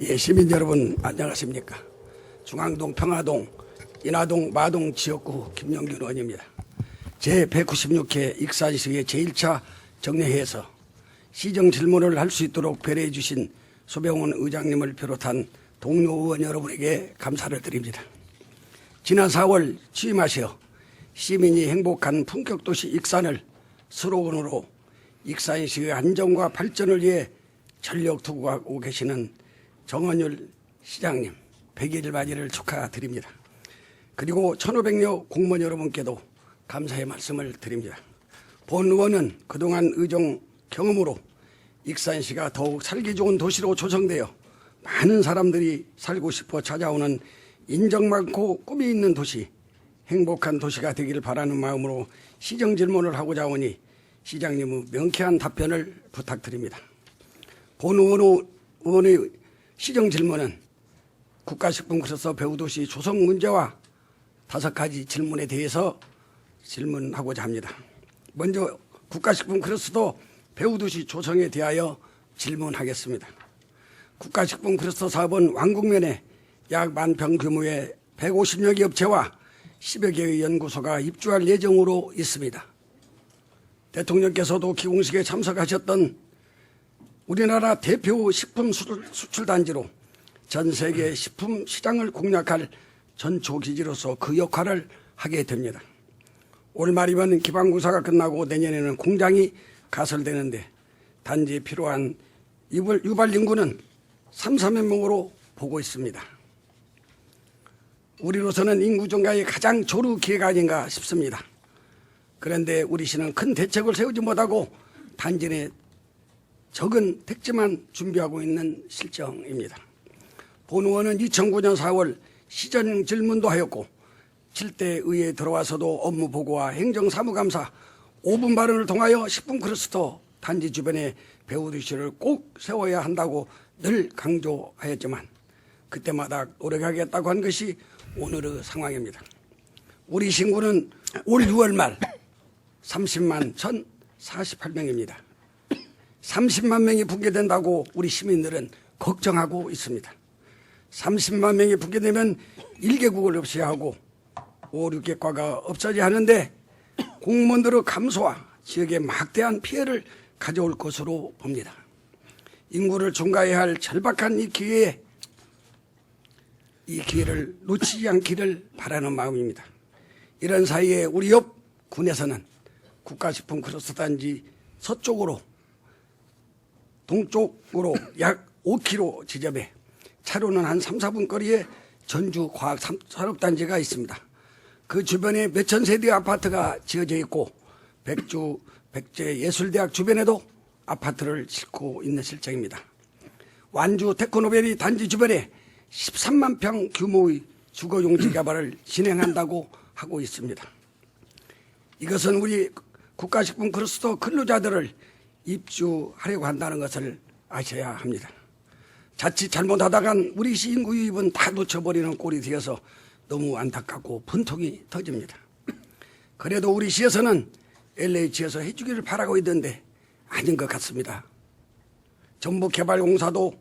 예, 시민 여러분 안녕하십니까. 중앙동, 평화동, 인하동, 마동 지역구 김영균 의원입니다. 제196회 익산시의 제1차 정례회에서 시정 질문을 할 수 있도록 배려해 주신 소병훈 의장님을 비롯한 동료 의원 여러분에게 감사를 드립니다. 지난 4월 취임하시어 시민이 행복한 품격도시 익산을 슬로건으로 익산시의 안정과 발전을 위해 전력 투구하고 계시는 정원율 시장님 100일 맞이를 축하드립니다. 그리고 1,500여 공무원 여러분께도 감사의 말씀을 드립니다. 본 의원은 그동안 의정 경험으로 익산시가 더욱 살기 좋은 도시로 조성되어 많은 사람들이 살고 싶어 찾아오는 인정 많고 꿈이 있는 도시, 행복한 도시가 되기를 바라는 마음으로 시정 질문을 하고자 하오니 시장님의 명쾌한 답변을 부탁드립니다. 본 의원의 시정 질문은 국가식품 클러스터 배후도시 조성 문제와 5가지 질문에 대해서 질문하고자 합니다. 먼저 국가식품 클러스터 배후도시 조성에 대하여 질문하겠습니다. 국가식품 클러스터 사업은 왕국면에 약 10,000평 규모의 150여 개 업체와 10여 개의 연구소가 입주할 예정으로 있습니다. 대통령께서도 기공식에 참석하셨던 우리나라 대표 식품 수출단지로 전 세계 식품 시장을 공략할 전초기지로서 그 역할을 하게 됩니다. 올 말이면 기반공사가 끝나고 내년에는 공장이 가설되는데 단지에 필요한 유발 인구는 3,4만 명으로 보고 있습니다. 우리로서는 인구 증가의 가장 조루 기회가 아닌가 싶습니다. 그런데 우리 시는 큰 대책을 세우지 못하고 단지 내 적은 택지만 준비하고 있는 실정입니다. 본 의원은 2009년 4월 시정 질문도 하였고 7대 의회에 들어와서도 업무 보고와 행정사무감사 5분 발언을 통하여 식품 클러스터 단지 주변에 배후도시를 꼭 세워야 한다고 늘 강조하였지만 그때마다 노력하겠다고 한 것이 오늘의 상황입니다. 우리 신구는 올 6월 말 30만 1,048명입니다. 30만 명이 붕괴된다고 우리 시민들은 걱정하고 있습니다. 30만 명이 붕괴되면 1개국을 없애야 하고 5, 6개과가 없어져야 하는데 공무원들의 감소와 지역에 막대한 피해를 가져올 것으로 봅니다. 인구를 증가해야 할 절박한 이 기회를 놓치지 않기를 바라는 마음입니다. 이런 사이에 우리 옆 군에서는 국가식품 클러스터 단지 서쪽으로 동쪽으로 약 5km 지점에 차로는 한 3, 4분 거리에 전주과학산업단지가 있습니다. 그 주변에 몇천 세대의 아파트가 지어져 있고 백제예술대학 주변에도 아파트를 짓고 있는 실정입니다. 완주 테크노밸리 단지 주변에 13만 평 규모의 주거용지 개발을 진행한다고 하고 있습니다. 이것은 우리 국가식품 클러스터 근로자들을 입주하려고 한다는 것을 아셔야 합니다. 자칫 잘못하다간 우리 시 인구 유입은 다 놓쳐버리는 꼴이 되어서 너무 안타깝고 분통이 터집니다. 그래도 우리 시에서는 LH에서 해주기를 바라고 있던데 아닌 것 같습니다. 전북개발공사도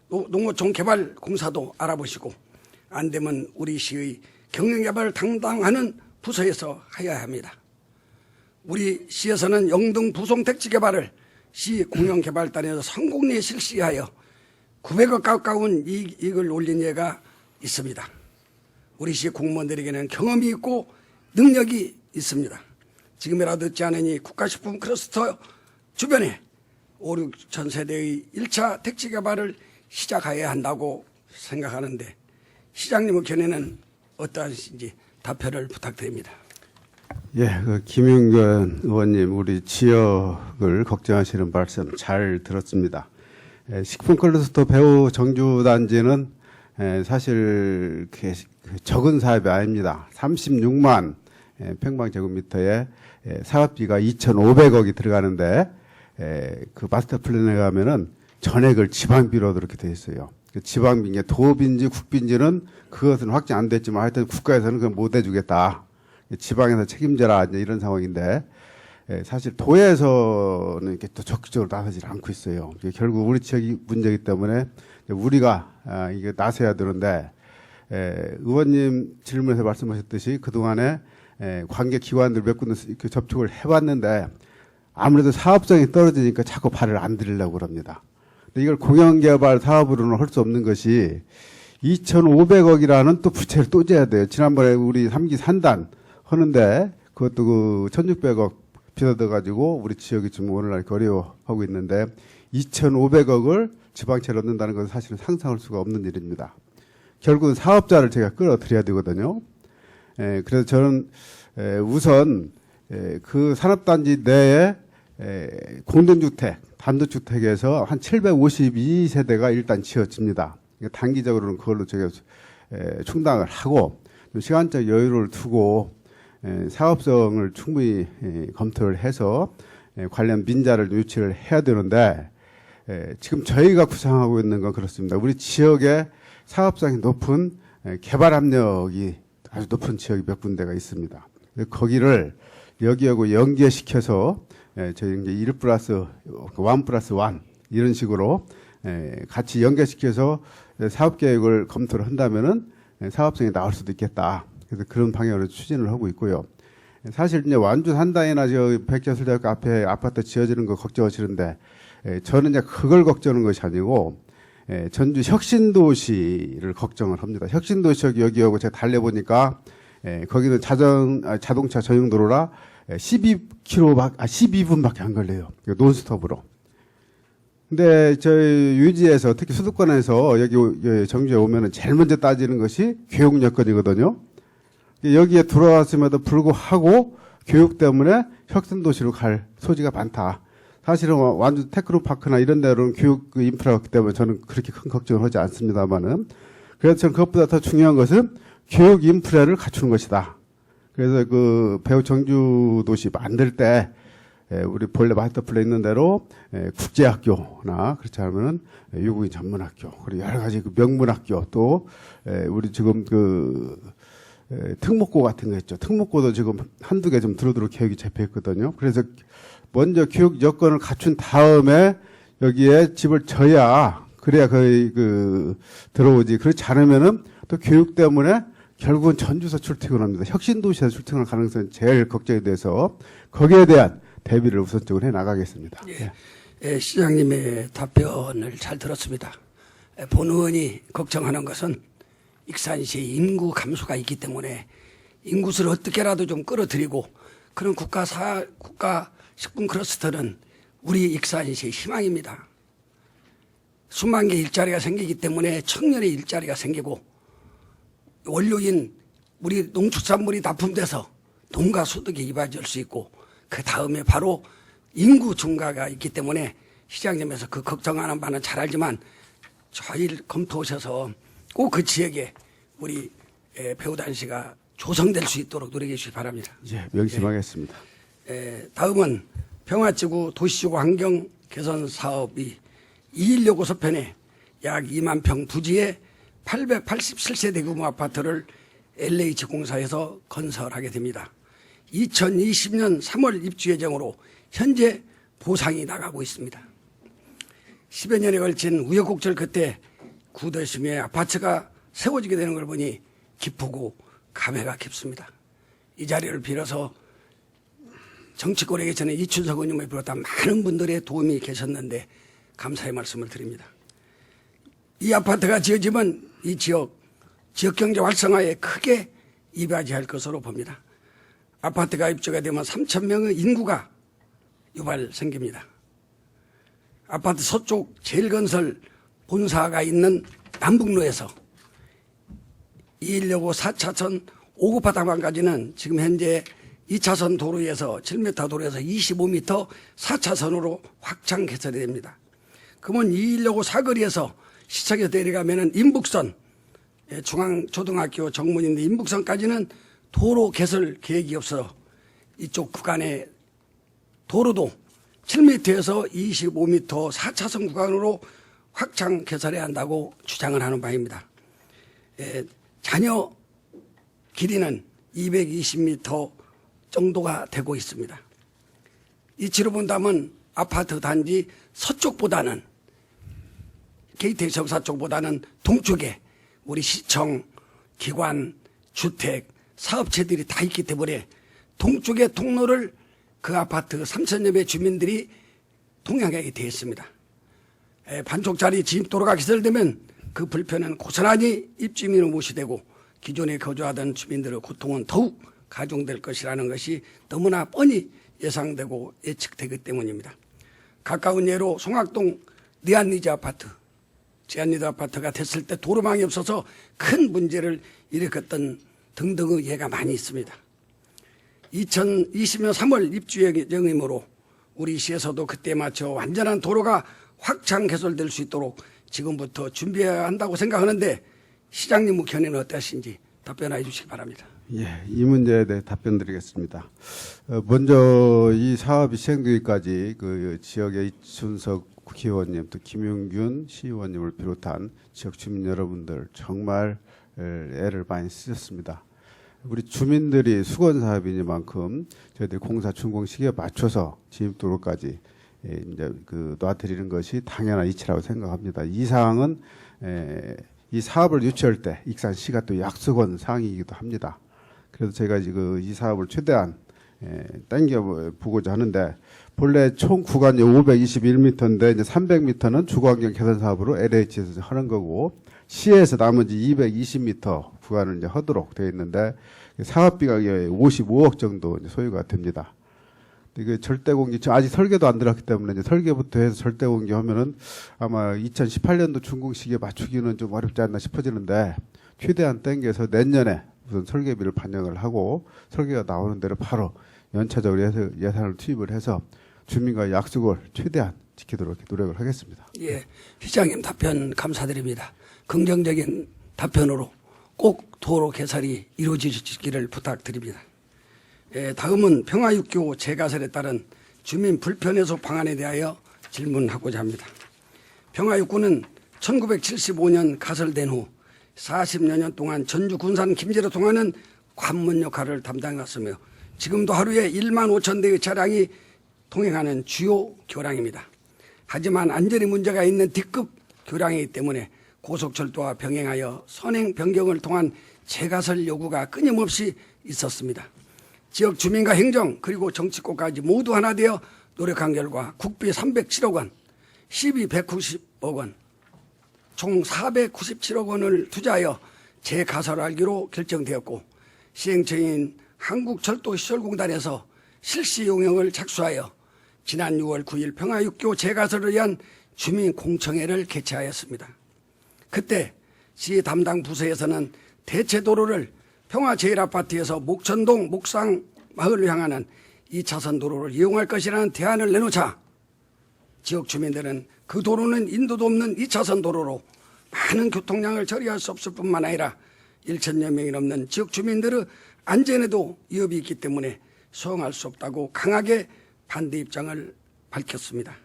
농어촌개발공사도 알아보시고 안 되면 우리 시의 경영개발을 담당하는 부서에서 해야 합니다. 우리 시에서는 영등 부송 택지 개발을 시 공영개발단에서 성공리에 실시하여 900억 가까운 이익을 올린 예가 있습니다. 우리 시 공무원들에게는 경험이 있고 능력이 있습니다. 지금이라도 늦지 않으니 국가식품 클러스터 주변에 5, 6천 세대의 1차 택지 개발을 시작해야 한다고 생각하는데 시장님의 견해는 어떠하신지 답변을 부탁드립니다. 예, 김영균 의원님, 우리 지역을 걱정하시는 말씀 잘 들었습니다. 식품 클러스터 배후 정주 단지는 사실 적은 사업이 아닙니다. 36만 평방제곱미터에 사업비가 2,500억이 들어가는데 그 마스터 플랜에 가면은 전액을 지방비로 그렇게 돼 있어요. 지방비인 도빈지 국빈지는 그것은 확정 안 됐지만 하여튼 국가에서는 그걸 못 해주겠다. 지방에서 책임져라 이제 이런 상황인데 사실 도에서는 이렇게 또 적극적으로 나서질 않고 있어요. 이게 결국 우리 지역이 문제이기 때문에 우리가 이게 나서야 되는데, 의원님 질문에서 말씀하셨듯이 그동안에 관계 기관들 몇 군데 이렇게 접촉을 해봤는데 아무래도 사업성이 떨어지니까 자꾸 발을 안 들이려고 그럽니다. 근데 이걸 공영개발 사업으로는 할 수 없는 것이 2,500억이라는 또 부채를 또 져야 돼요. 지난번에 우리 3기 산단 하는데 그것도 그 1,600억 비싸져가지고 우리 지역이 좀 오늘날 어려워하고 있는데 2,500억을 지방채로 얻는다는 것은 사실은 상상할 수가 없는 일입니다. 결국은 사업자를 제가 끌어들여야 되거든요. 그래서 저는 우선 그 산업단지 내에 공동주택, 단독주택에서 한 752세대가 일단 지어집니다. 단기적으로는 그걸로 제가 충당을 하고 시간적 여유를 두고 사업성을 충분히 검토를 해서 관련 민자를 유치를 해야 되는데 지금 저희가 구상하고 있는 건 그렇습니다. 우리 지역에 사업성이 높은 개발 압력이 아주 높은 지역이 몇 군데가 있습니다. 거기를 여기하고 연계시켜서 저희 이제 1 플러스 1 이런 식으로 같이 연계시켜서 사업 계획을 검토를 한다면은 사업성이 나올 수도 있겠다. 그래서 그런 방향으로 추진을 하고 있고요. 사실 이제 완주 산단이나 저 백제술대학교 앞에 아파트 지어지는 거 걱정하시는데 저는 이제 그걸 걱정하는 것이 아니고 전주 혁신도시를 걱정을 합니다. 혁신도시 여기하고 제가 달려보니까 거기는 자동차 전용도로라 12분밖에 안 걸려요. 논스톱으로. 근데 저희 유지에서 특히 수도권에서 여기 정주에 오면은 제일 먼저 따지는 것이 교육 여건이거든요. 여기에 들어왔음에도 불구하고 교육 때문에 혁신도시로 갈 소지가 많다. 사실은 완전 테크노파크나 이런 데로는 교육 인프라가 없기 때문에 저는 그렇게 큰 걱정을 하지 않습니다만은 그래서 저는 그것보다 더 중요한 것은 교육 인프라를 갖추는 것이다. 그래서 그 배우 정주도시 만들 때 우리 본래 마스터플랜 있는 대로 국제학교나 그렇지 않으면 외국인 전문학교 그리고 여러 가지 그 명문학교 또 우리 지금 그 특목고 같은 거 있죠. 특목고도 지금 한두 개 좀 두루두루 계획이 잡혀 있거든요. 그래서 먼저 교육 여건을 갖춘 다음에 여기에 집을 져야 그래야 거의 들어오지. 그렇지 않으면은 또 교육 때문에 결국은 전주에서 출퇴근합니다. 혁신도시에서 출퇴근할 가능성이 제일 걱정이 돼서 거기에 대한 대비를 우선적으로 해 나가겠습니다. 시장님의 답변을 잘 들었습니다. 본 의원이 걱정하는 것은 익산시의 인구 감소가 있기 때문에 인구수를 어떻게라도 좀 끌어들이고 그런 국가 식품 클러스터는 우리 익산시의 희망입니다. 수만 개 일자리가 생기기 때문에 청년의 일자리가 생기고 원료인 우리 농축산물이 납품돼서 농가 소득이 이루어질 수 있고 그 다음에 바로 인구 증가가 있기 때문에 시장님께서 그 걱정하는 바는 잘 알지만 저희를 검토하셔서 꼭 그 지역에 우리 배우단시가 조성될 수 있도록 노력해 주시기 바랍니다. 예, 명심하겠습니다. 다음은 평화지구 도시지구 환경 개선 사업이 216호 서편에 약 2만 평 부지에 887세대 규모 아파트를 LH공사에서 건설하게 됩니다. 2020년 3월 입주 예정으로 현재 보상이 나가고 있습니다. 10여 년에 걸친 우여곡절 끝에 구도심에 아파트가 세워지게 되는 걸 보니 기쁘고 감회가 깊습니다. 이 자리를 빌어서 정치권에 계시는 이춘석 의원님을 비롯한 많은 분들의 도움이 계셨는데 감사의 말씀을 드립니다. 이 아파트가 지어지면 이 지역경제 활성화에 크게 이바지할 것으로 봅니다. 아파트가 입주가 되면 3,000명의 인구가 유발 생깁니다. 아파트 서쪽 제일건설 본사가 있는 남북로에서 216호 4차선 5구파 당방까지는 지금 현재 2차선 도로에서 7m 도로에서 25m 4차선으로 확장 개설이 됩니다. 그러면 216호 사거리에서 시청에서 내려가면은 인북선 중앙초등학교 정문인데 인북선까지는 도로 개설 계획이 없어 이쪽 구간의 도로도 7m에서 25m 4차선 구간으로 확장 개설해야 한다고 주장을 하는 바입니다. 잔여 길이는 220m 정도가 되고 있습니다. 이치로 본다면 아파트 단지 서쪽보다는 게이트웨이 정사 쪽보다는 동쪽에 우리 시청, 기관, 주택, 사업체들이 다 있기 때문에 동쪽의 통로를 그 아파트 3,000여 개 주민들이 통행하게 되어 있습니다. 반쪽짜리 진입도로가 개설되면 그 불편은 고스란히 입주민을 무시되고 기존에 거주하던 주민들의 고통은 더욱 가중될 것이라는 것이 너무나 뻔히 예상되고 예측되기 때문입니다. 가까운 예로 송악동 니안리즈 아파트, 제안리즈 아파트가 됐을 때 도로망이 없어서 큰 문제를 일으켰던 등등의 예가 많이 있습니다. 2020년 3월 입주 예정이므로 우리 시에서도 그때에 맞춰 완전한 도로가 확장 개설될 수 있도록 지금부터 준비해야 한다고 생각하는데 시장님 의견은 어떠신지 답변해 주시기 바랍니다. 예, 이 문제에 대해 답변드리겠습니다. 먼저 이 사업이 시행되기까지 그 지역의 이춘석 국회의원님, 또 김용균 시의원님을 비롯한 지역 주민 여러분들 정말 애를 많이 쓰셨습니다. 우리 주민들이 수건 사업이니만큼 저희들이 공사 준공 시기에 맞춰서 진입도로까지 이제 그 놔드리는 것이 당연한 이치라고 생각합니다. 이 사항은 이 사업을 유치할 때 익산시가 또 약속한 사항이기도 합니다. 그래서 제가 지금 이 사업을 최대한 당겨 보고자 하는데 본래 총 구간이 521m인데 이제 300m는 주거환경 개선 사업으로 LH에서 하는 거고 시에서 나머지 220m 구간을 이제 하도록 되어 있는데 사업비가 55억 정도 이제 소요가 됩니다. 이게 절대공기 아직 설계도 안 들어갔기 때문에 이제 설계부터 해서 절대공기 하면은 아마 2018년도 준공 시기에 맞추기는 좀 어렵지 않나 싶어지는데 최대한 땡겨서 내년에 우선 설계비를 반영을 하고 설계가 나오는 대로 바로 연차적으로 예산을 투입을 해서 주민과의 약속을 최대한 지키도록 노력을 하겠습니다. 예, 시장님 답변 감사드립니다. 긍정적인 답변으로 꼭 도로 개설이 이루어지기를 부탁드립니다. 다음은 평화육교 재가설에 따른 주민 불편해소 방안에 대하여 질문하고자 합니다. 평화육구는 1975년 가설된 후 40여 년 동안 전주 군산 김제로 통하는 관문 역할을 담당해왔으며 지금도 하루에 1만 5천 대의 차량이 통행하는 주요 교량입니다. 하지만 안전에 문제가 있는 D급 교량이기 때문에 고속철도와 병행하여 선행 변경을 통한 재가설 요구가 끊임없이 있었습니다. 지역 주민과 행정 그리고 정치권까지 모두 하나 되어 노력한 결과 국비 307억 원, 시비 190억 원, 총 497억 원을 투자하여 재가설하기로 결정되었고 시행처인 한국철도시설공단에서 실시 용역을 착수하여 지난 6월 9일 평화육교 재가설을 위한 주민공청회를 개최하였습니다. 그때 시 담당 부서에서는 대체도로를 평화제일아파트에서 목천동 목상마을을 향하는 2차선 도로를 이용할 것이라는 대안을 내놓자 지역 주민들은 그 도로는 인도도 없는 2차선 도로로 많은 교통량을 처리할 수 없을 뿐만 아니라 1,000여 명이 넘는 지역 주민들의 안전에도 위협이 있기 때문에 수용할 수 없다고 강하게 반대 입장을 밝혔습니다.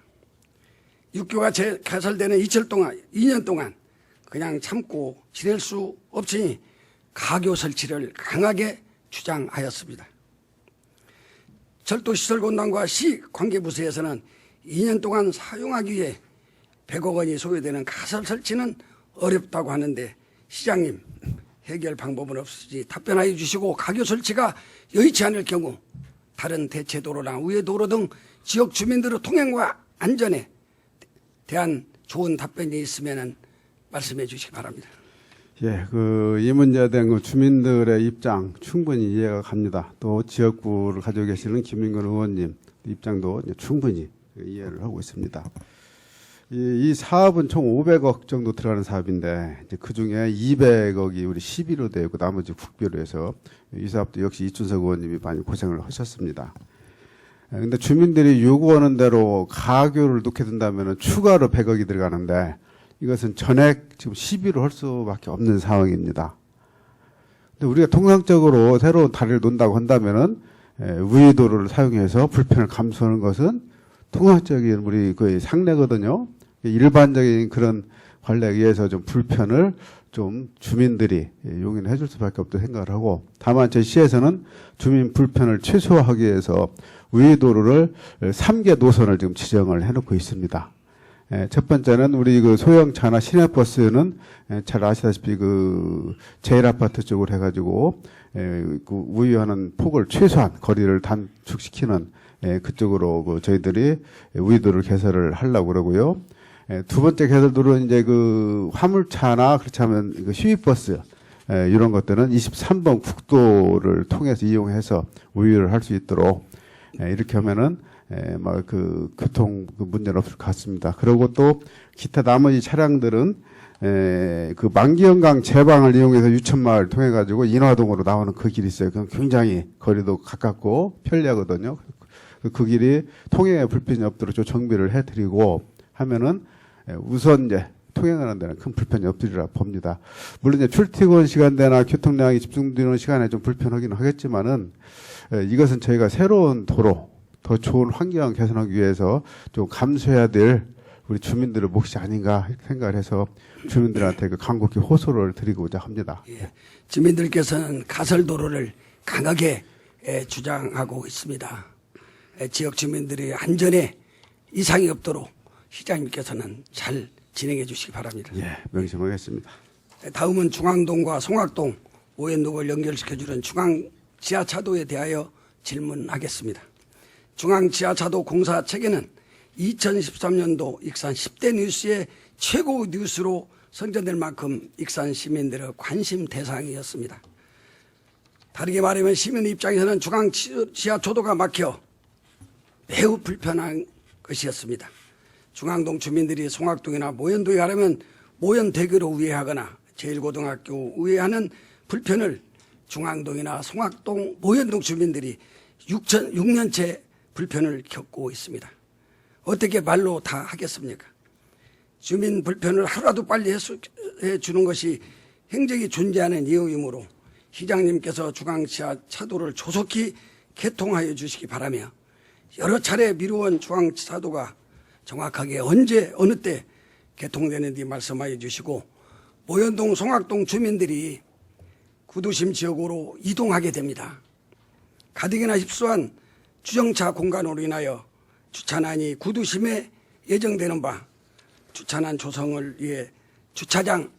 육교가 개설되는 2년 동안 그냥 참고 지낼 수 없으니 가교 설치를 강하게 주장하였습니다. 철도시설공단과 시 관계부서에서는 2년 동안 사용하기 위해 100억 원이 소요되는 가설 설치는 어렵다고 하는데 시장님 해결 방법은 없으시 답변하여 주시고 가교 설치가 여의치 않을 경우 다른 대체도로나 우회도로 등 지역 주민들의 통행과 안전에 대한 좋은 답변이 있으면 말씀해 주시기 바랍니다. 예, 이 문제에 대한 그 주민들의 입장 충분히 이해가 갑니다. 또 지역구를 가지고 계시는 김민근 의원님 입장도 충분히 이해를 하고 있습니다. 이 사업은 총 500억 정도 들어가는 사업인데 이제 그 중에 200억이 우리 시비로 되어 있고 나머지 국비로 해서 이 사업도 역시 이춘석 의원님이 많이 고생을 하셨습니다. 근데 주민들이 요구하는 대로 가교를 놓게 된다면 추가로 100억이 들어가는데 이것은 전액 지금 시비로 할 수밖에 없는 상황입니다. 근데 우리가 통상적으로 새로운 다리를 논다고 한다면은 우회도로를 사용해서 불편을 감수하는 것은 통상적인 우리 거의 상례거든요. 일반적인 그런 관리에 의해서 좀 불편을 좀 주민들이 용인해 줄 수밖에 없다고 생각을 하고, 다만 저희 시에서는 주민 불편을 최소화하기 위해서 우회도로를 3개 노선을 지금 지정을 해놓고 있습니다. 첫 번째는 우리 그 소형차나 시내버스는 잘 아시다시피 그 제일 아파트 쪽으로 해가지고 그 우회하는 폭을 최소한 거리를 단축시키는 그쪽으로 그 저희들이 우회도를 개설을 하려고 그러고요. 두 번째 개설도로는 이제 그 화물차나 그렇지 않으면 그 시위버스 이런 것들은 23번 국도를 통해서 이용해서 우회를 할 수 있도록 이렇게 하면은 막 그 교통 그 문제는 없을 것 같습니다. 그리고 또 기타 나머지 차량들은 그 만기영강 제방을 이용해서 유천마을 통해 가지고 인화동으로 나오는 그 길이 있어요. 그럼 굉장히 거리도 가깝고 편리하거든요. 그 길이 통행에 불편이 없도록 좀 정비를 해드리고 하면은 우선 이제 통행하는 데는 큰 불편이 없으리라 봅니다. 물론 이제 출퇴근 시간대나 교통량이 집중되는 시간에 좀 불편하긴 하겠지만은 이것은 저희가 새로운 도로, 더 좋은 환경 개선하기 위해서 좀 감수해야 될 우리 주민들의 몫이 아닌가 생각을 해서 주민들한테 그 간곡히 호소를 드리고자 합니다. 예, 주민들께서는 가설도로를 강하게 주장하고 있습니다. 지역 주민들의 안전에 이상이 없도록 시장님께서는 잘 진행해 주시기 바랍니다. 예, 명심하겠습니다. 다음은 중앙동과 송악동 오연동을 연결시켜주는 중앙 지하차도에 대하여 질문하겠습니다. 중앙 지하차도 공사 체계는 2013년도 익산 10대 뉴스의 최고 뉴스로 선전될 만큼 익산 시민들의 관심 대상이었습니다. 다르게 말하면 시민 입장에서는 중앙 지하초도가 막혀 매우 불편한 것이었습니다. 중앙동 주민들이 송악동이나 모현동에 가려면 모현대교로 우회하거나 제1고등학교 우회하는 불편을 중앙동이나 송악동, 모현동 주민들이 6년째 불편을 겪고 있습니다. 어떻게 말로 다 하겠습니까? 주민 불편을 하루라도 빨리 해주는 것이 행정이 존재하는 이유이므로 시장님께서 중앙지하차도를 조속히 개통하여 주시기 바라며 여러 차례 미루어온 중앙지하차도가 정확하게 언제 어느 때 개통되는지 말씀하여 주시고 모현동 송악동 주민들이 구도심 지역으로 이동하게 됩니다. 가뜩이나 협소한 주정차 공간으로 인하여 주차난이 구도심에 예정되는 바 주차난 조성을 위해 주차장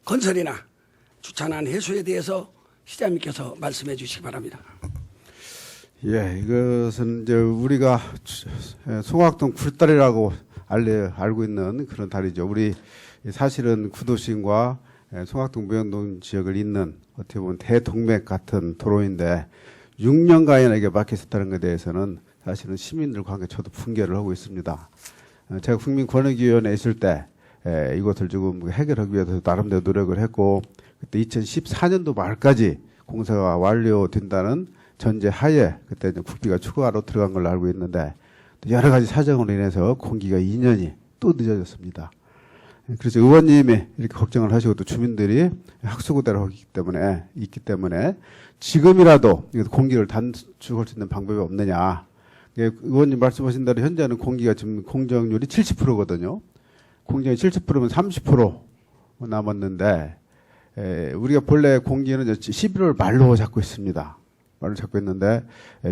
건설이나 주차난 해소에 대해서 시장님께서 말씀해 주시기 바랍니다. 예, 이것은 이제 우리가 송악동 굴다리라고 알고 있는 그런 다리죠. 우리 사실은 구도심과 송악동 모현동 지역을 잇는 어떻게 보면 대동맥 같은 도로인데 6년간이나 막혀 있었다는 것에 대해서는 사실은 시민들 관계 저도 분개를 하고 있습니다. 제가 국민권익위원회에 있을 때 이것을 조금 해결하기 위해서 나름대로 노력을 했고 그때 2014년도 말까지 공사가 완료된다는 전제 하에 그때 이제 국비가 추가로 들어간 걸로 알고 있는데 여러 가지 사정으로 인해서 공기가 2년이 또 늦어졌습니다. 그래서 의원님이 이렇게 걱정을 하시고 또 주민들이 학수고대로 있기 때문에 지금이라도 공기를 단축할 수 있는 방법이 없느냐. 의원님 말씀하신 대로 현재는 공기가 지금 공정률이 70%거든요. 공정이 70%면 30% 남았는데 우리가 본래 공기는 11월 말로 잡고 있습니다. 말로 잡고 있는데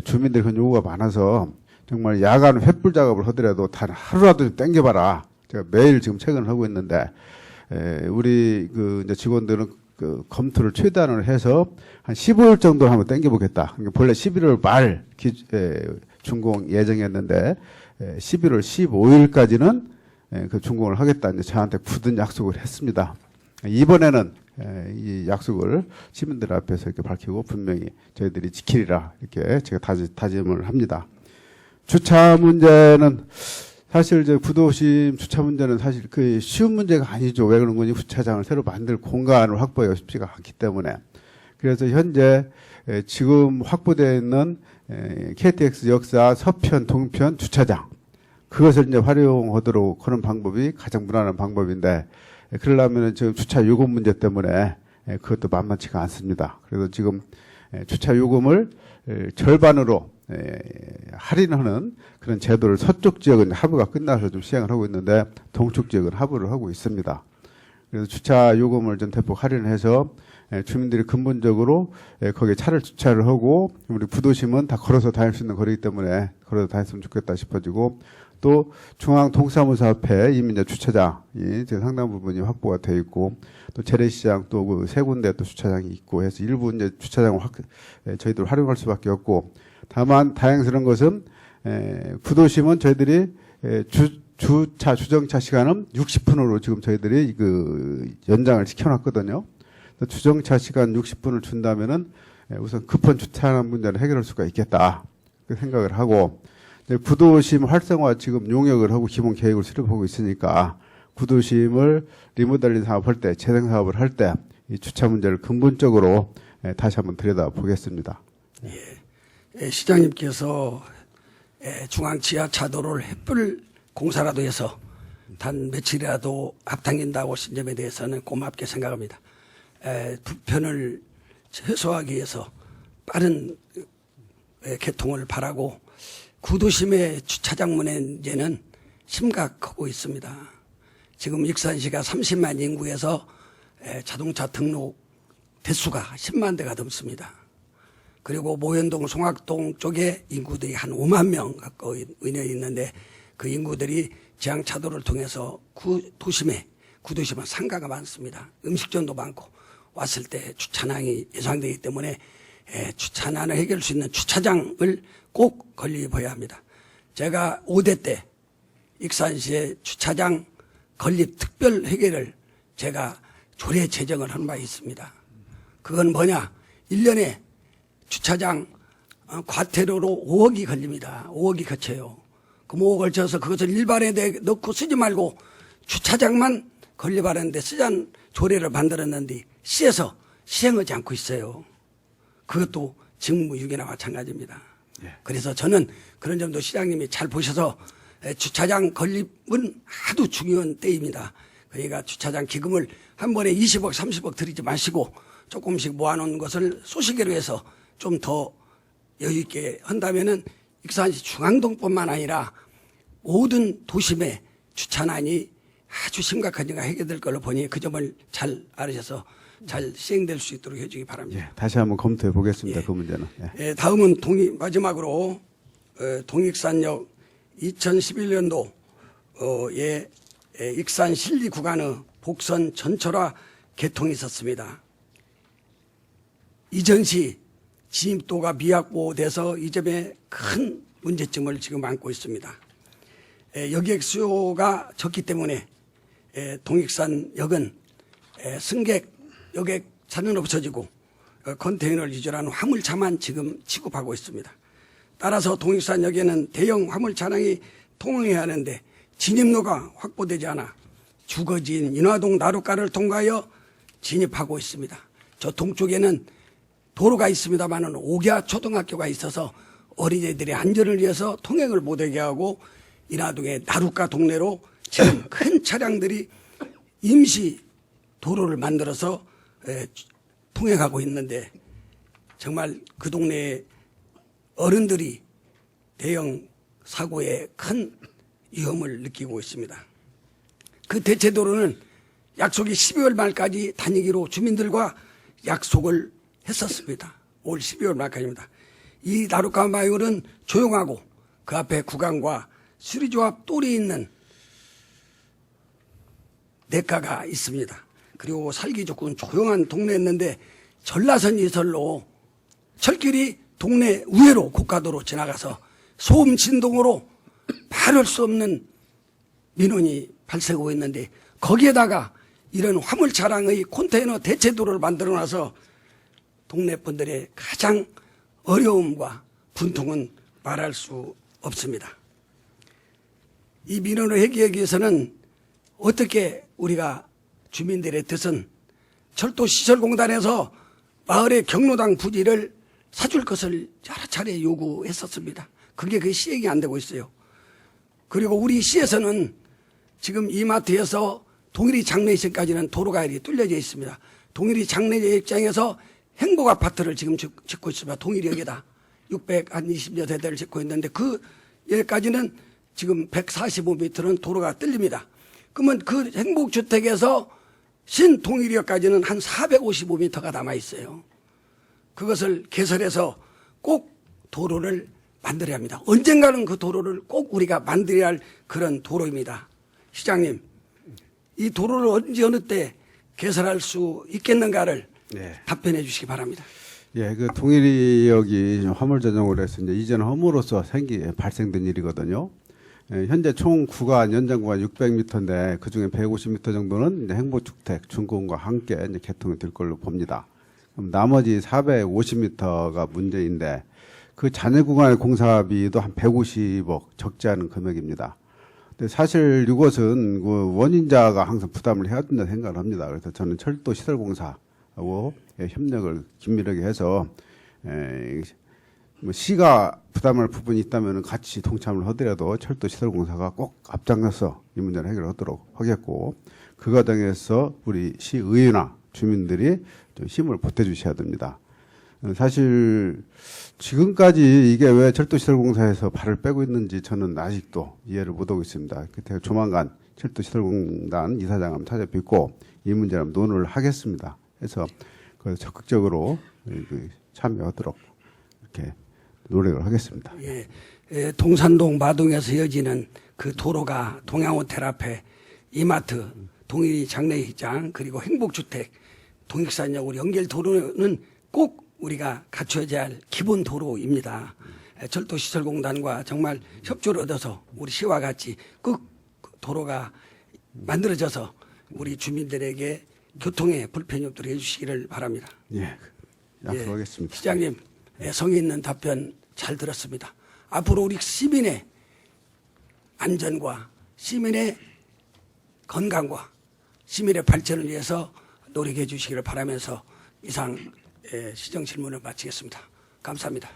주민들이 그런 요구가 많아서 정말 야간 횃불 작업을 하더라도 단 하루라도 좀 땡겨봐라. 제가 매일 지금 퇴근을 하고 있는데 우리 그 이제 직원들은 그 검토를 최대한을 해서 한 15일 정도 한번 땡겨보겠다. 그러니까 본래 11월 말 준공 예정이었는데 11월 15일까지는 그 준공을 하겠다. 이제 저한테 굳은 약속을 했습니다. 이번에는 이 약속을 시민들 앞에서 이렇게 밝히고 분명히 저희들이 지키리라 이렇게 제가 다짐을 합니다. 주차 문제는 사실 이제 구도심 주차 문제는 사실 그 쉬운 문제가 아니죠. 왜 그런 거니? 주차장을 새로 만들 공간을 확보하기가 쉽지가 않기 때문에. 그래서 현재 지금 확보되어 있는 KTX 역사 서편, 동편 주차장 그것을 이제 활용하도록 하는 방법이 가장 무난한 방법인데 그러려면 지금 주차 요금 문제 때문에 그것도 만만치가 않습니다. 그래서 지금 주차 요금을 절반으로 할인하는 그런 제도를 서쪽 지역은 하부가 끝나서 좀 시행을 하고 있는데 동쪽 지역은 하부를 하고 있습니다. 그래서 주차 요금을 좀 대폭 할인해서 주민들이 근본적으로 거기에 차를 주차를 하고 우리 부도심은 다 걸어서 다닐 수 있는 거리이기 때문에 걸어서 다녔으면 좋겠다 싶어지고 또 중앙 동사무소 앞에 이미 이제 주차장이 지금 상당 부분이 확보가 되어 있고 또 재래시장 또 그 세 군데 또 주차장이 있고 해서 일부 이제 주차장을 저희들 활용할 수밖에 없고 다만 다행스러운 것은 부도심은 저희들이 주정차 시간은 60분으로 지금 저희들이 그 연장을 시켜놨거든요. 주정차 시간 60분을 준다면은 우선 급한 주차하는 문제를 해결할 수가 있겠다 그 생각을 하고 구도심 활성화 지금 용역을 하고 기본 계획을 수립하고 있으니까 구도심을 리모델링 사업할 때 재생 사업을 할 때 이 주차 문제를 근본적으로 다시 한번 들여다보겠습니다. 예, 시장님께서 중앙 지하차도를 햇불 공사라도 해서 단 며칠이라도 앞당긴다고 하신 점에 대해서는 고맙게 생각합니다. 불편을 해소하기 위해서 빠른 개통을 바라고 구도심의 주차장 문제는 심각하고 있습니다. 지금 익산시가 30만 인구에서 자동차 등록 대수가 10만 대가 넘습니다. 그리고 모현동, 송악동 쪽에 인구들이 한 5만 명 가까이 있는데 그 인구들이 지하차도를 통해서 구도심은 상가가 많습니다. 음식점도 많고 왔을 때 주차난이 예상되기 때문에 주차난을 해결할 수 있는 주차장을 꼭 건립해야 합니다. 제가 5대 때 익산시의 주차장 건립 특별 회계를 제가 조례 제정을 한 바 있습니다. 그건 뭐냐? 1년에 주차장 과태료로 5억이 걸립니다. 5억이 거쳐요. 그럼 5억 걸쳐서 그것을 일반에 넣고 쓰지 말고 주차장만 건립하는데 쓰자는 조례를 만들었는데 시에서 시행하지 않고 있어요. 그것도 직무유기나 마찬가지입니다. 그래서 저는 그런 점도 시장님이 잘 보셔서 주차장 건립은 아주 중요한 때입니다. 그러니까 주차장 기금을 한 번에 20억, 30억 들이지 마시고 조금씩 모아놓은 것을 소시계로 해서 좀 더 여유 있게 한다면은 익산시 중앙동뿐만 아니라 모든 도심의 주차난이 아주 심각한 점가 해결될 걸로 보니 그 점을 잘 알으셔서 잘 시행될 수 있도록 해주기 바랍니다. 예, 다시 한번 검토해 보겠습니다. 그 문제는. 예, 다음은 마지막으로 동익산역 2011년도에 익산 실리 구간의 복선 전철화 개통이 있었습니다. 이전시 진입도가 미확보돼서 이 점에 큰 문제점을 지금 안고 있습니다. 여객 수요가 적기 때문에 동익산역은 승객 여객 차는 없어지고 컨테이너를 유지하는 화물차만 지금 취급하고 있습니다. 따라서 동익산역에는 대형 화물 차량이 통행해야 하는데 진입로가 확보되지 않아 주거지인 인화동 나룻가를 통과하여 진입하고 있습니다. 저 동쪽에는 도로가 있습니다만 옥야 초등학교가 있어서 어린이들의 안전을 위해서 통행을 못하게 하고 인화동의 나룻가 동네로 지금 큰 차량들이 임시 도로를 만들어서 통행하고 있는데 정말 그 동네에 어른들이 대형 사고에 큰 위험을 느끼고 있습니다. 그 대체도로는 약속이 12월 말까지 다니기로 주민들과 약속을 했었습니다. 올 12월 말까지입니다. 이 나룻가 마을은 조용하고 그 앞에 구간과 수리조합 똘이 있는 내과가 있습니다. 그리고 살기 좋고 조용한 동네였는데 전라선 이설로 철길이 동네 우회로 고가도로 지나가서 소음 진동으로 말할 수 없는 민원이 발생하고 있는데 거기에다가 이런 화물 차량의 컨테이너 대체도로를 만들어놔서 동네 분들의 가장 어려움과 분통은 말할 수 없습니다. 이 민원을 해결하기 위해서는 어떻게 우리가 주민들의 뜻은 철도시설공단에서 마을의 경로당 부지를 사줄 것을 여러 차례 요구했었습니다. 그게 시행이 안 되고 있어요. 그리고 우리 시에서는 지금 이마트에서 동일이 장례식까지는 도로가 이렇게 뚫려져 있습니다. 동일이 장례 입장에서 행복 아파트를 지금 짓고 있습니다. 동일역에다 620여 세대를 짓고 있는데 그 여기까지는 지금 145m는 도로가 뚫립니다. 그러면 그 행복주택에서 신동일역까지는 한 455m가 남아 있어요. 그것을 개설해서 꼭 도로를 만들어야 합니다. 언젠가는 그 도로를 꼭 우리가 만들어야 할 그런 도로입니다. 시장님, 이 도로를 언제 어느 때 개설할 수 있겠는가를 네. 답변해 주시기 바랍니다. 예, 그 동일역이 화물 전용으로 해서 이제 이전 허물로서 발생된 일이거든요. 예, 현재 총 구간 연장 구간 600m인데 그 중에 150m 정도는 이제 행복주택 준공과 함께 이제 개통이 될 걸로 봅니다. 그럼 나머지 450m가 문제인데 그 잔해 구간의 공사비도 한 150억 적지 않은 금액입니다. 근데 사실 이것은 그 원인자가 항상 부담을 해야 된다 생각을 합니다. 그래서 저는 철도 시설공사하고 협력을 긴밀하게 해서 뭐 시가 부담할 부분이 있다면 같이 동참을 하더라도 철도 시설공사가 꼭 앞장서서 이 문제를 해결하도록 하겠고 그 과정에서 우리 시의회나 주민들이 좀 힘을 보태주셔야 됩니다. 사실 지금까지 이게 왜 철도시설공사에서 발을 빼고 있는지 저는 아직도 이해를 못하고 있습니다. 그때 조만간 철도시설공단 이사장 한번 찾아뵙고 이 문제를 한번 논의를 하겠습니다. 해서 적극적으로 참여하도록 이렇게 노력을 하겠습니다. 예, 동산동 마동에서 이어지는 그 도로가 동양호텔 앞에 이마트, 동일이 장례식장 그리고 행복주택, 동익산역으로 연결 도로는 꼭 우리가 갖춰야 할 기본 도로입니다. 철도시설공단과 정말 협조를 얻어서 우리 시와 같이 꼭 도로가 만들어져서 우리 주민들에게 교통에 불편이 없도록 해주시기를 바랍니다. 예, 약속하겠습니다. 시장님, 성의 있는 답변 잘 들었습니다. 앞으로 우리 시민의 안전과 시민의 건강과 시민의 발전을 위해서 노력해 주시기를 바라면서 이상 시정 질문을 마치겠습니다. 감사합니다.